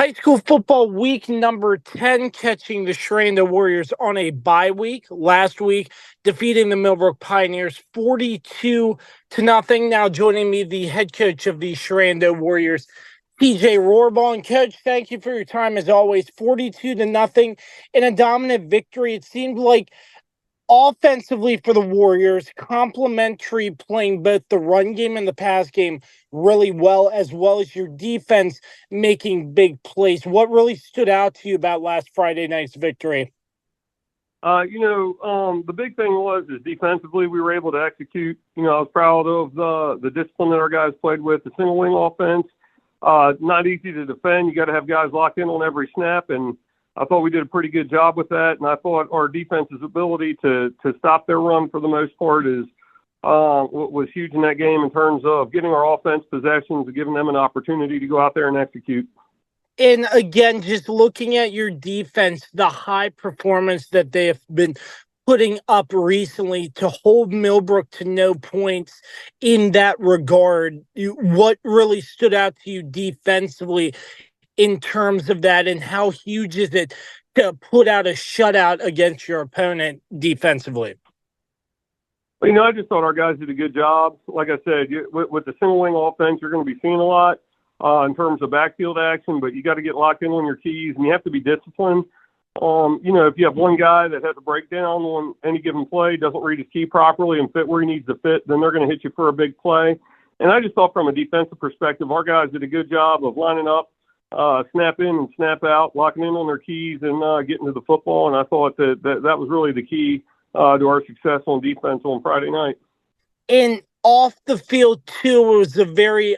High school football week number 10, catching the Sherando Warriors on a bye week. Last week, defeating the Millbrook Pioneers 42-0. Now joining me, the head coach of the Sherando Warriors, TJ Rohrbaugh. And Coach, thank you for your time as always. 42-0 in a dominant victory. It seemed like offensively for the Warriors, complementary, playing both the run game and the pass game really well as your defense making big plays. What really stood out to you about last Friday night's victory? The big thing is defensively we were able to execute. I was proud of the discipline that our guys played with, the single wing offense. Not easy to defend. You got to have guys locked in on every snap, and I thought we did a pretty good job with that, and I thought our defense's ability to stop their run for the most part was huge in that game in terms of getting our offense possessions and giving them an opportunity to go out there and execute. And again, just looking at your defense, the high performance that they have been putting up recently to hold Millbrook to no points in that regard, what really stood out to you defensively in terms of that, and how huge is it to put out a shutout against your opponent defensively? Well, I just thought our guys did a good job. Like I said, with the single wing offense, you're going to be seeing a lot in terms of backfield action, but you got to get locked in on your keys, and you have to be disciplined. If you have one guy that has a breakdown on any given play, doesn't read his key properly and fit where he needs to fit, then they're going to hit you for a big play. And I just thought from a defensive perspective, our guys did a good job of lining up, snap in and snap out, locking in on their keys and getting to the football. And I thought that was really the key to our success on defense on Friday night. And off the field, too, it was a very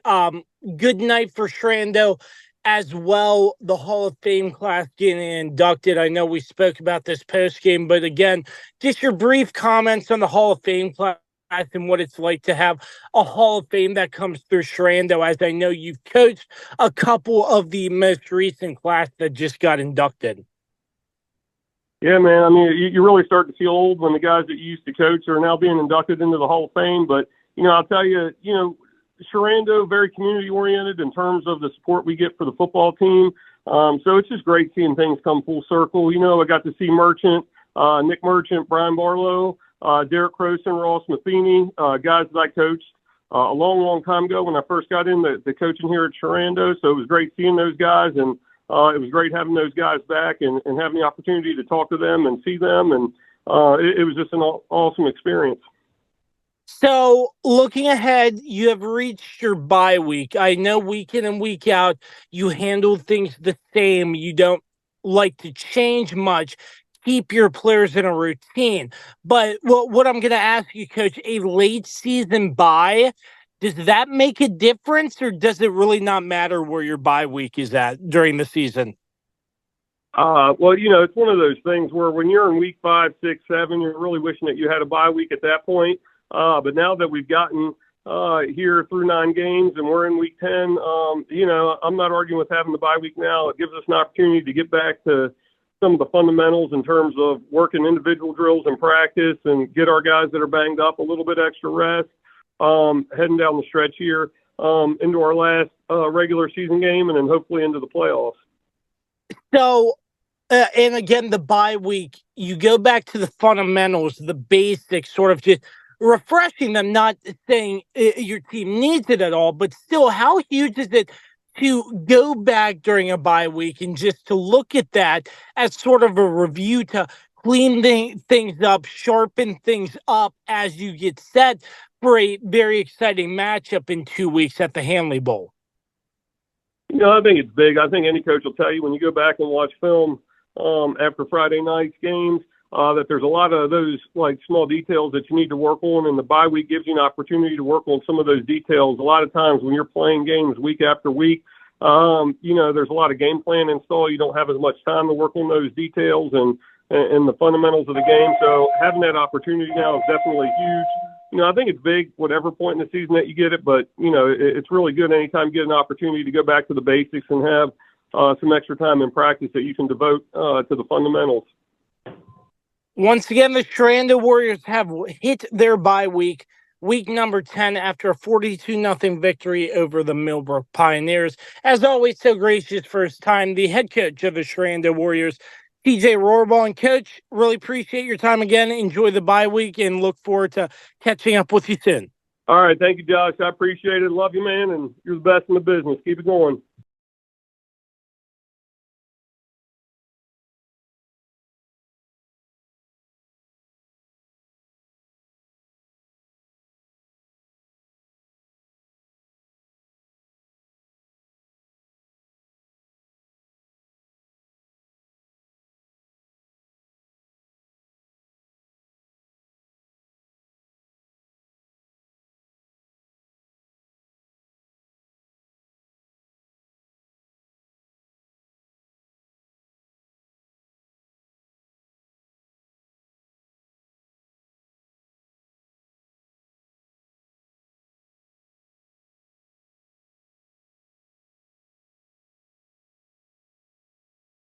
good night for Sherando as well. The Hall of Fame class getting inducted. I know we spoke about this post game, but again, just your brief comments on the Hall of Fame class and what it's like to have a Hall of Fame that comes through Sherando, as I know you've coached a couple of the most recent class that just got inducted. Yeah, man. I mean, you really start to feel old when the guys that you used to coach are now being inducted into the Hall of Fame. But, I'll tell you, Sherando, very community-oriented in terms of the support we get for the football team. So it's just great seeing things come full circle. I got to see Merchant, Nick Merchant, Brian Barlow, Derek Croson, Ross Matheny, guys that I coached a long, long time ago when I first got in the coaching here at Sherando. So it was great seeing those guys, and it was great having those guys back and having the opportunity to talk to them and see them. And it was just an awesome experience. So looking ahead, you have reached your bye week. I know week in and week out, you handle things the same. You don't like to change much. Keep your players in a routine. But what I'm going to ask you, Coach, a late season bye, does that make a difference, or does it really not matter where your bye week is at during the season? It's one of those things where when you're in week 5, 6, 7, you're really wishing that you had a bye week at that point. But now that we've gotten here through 9 games and we're in week 10, I'm not arguing with having the bye week now. It gives us an opportunity to get back to some of the fundamentals in terms of working individual drills in practice and get our guys that are banged up a little bit extra rest, heading down the stretch here into our last regular season game and then hopefully into the playoffs. So, and again, the bye week, you go back to the fundamentals, the basics, sort of just refreshing them, not saying your team needs it at all, but still, how huge is it to go back during a bye week and just to look at that as sort of a review to clean things up, sharpen things up as you get set for a very exciting matchup in 2 weeks at the Hanley Bowl? I think it's big. I think any coach will tell you when you go back and watch film after Friday night's games, that there's a lot of those like small details that you need to work on, and the bye week gives you an opportunity to work on some of those details. A lot of times when you're playing games week after week, there's a lot of game plan installed. You don't have as much time to work on those details and the fundamentals of the game. So having that opportunity now is definitely huge. I think it's big whatever point in the season that you get it, but, it's really good anytime you get an opportunity to go back to the basics and have some extra time in practice that you can devote to the fundamentals. Once again, the Sherando Warriors have hit their bye week week number 10 after a 42-0 victory over the Millbrook Pioneers. As always, so gracious for his time, the head coach of the Sherando Warriors, TJ Rohrbaugh. And Coach, really appreciate your time again. Enjoy the bye week and look forward to catching up with you soon. All right. Thank you, Josh. I appreciate it. Love you, man. And you're the best in the business. Keep it going.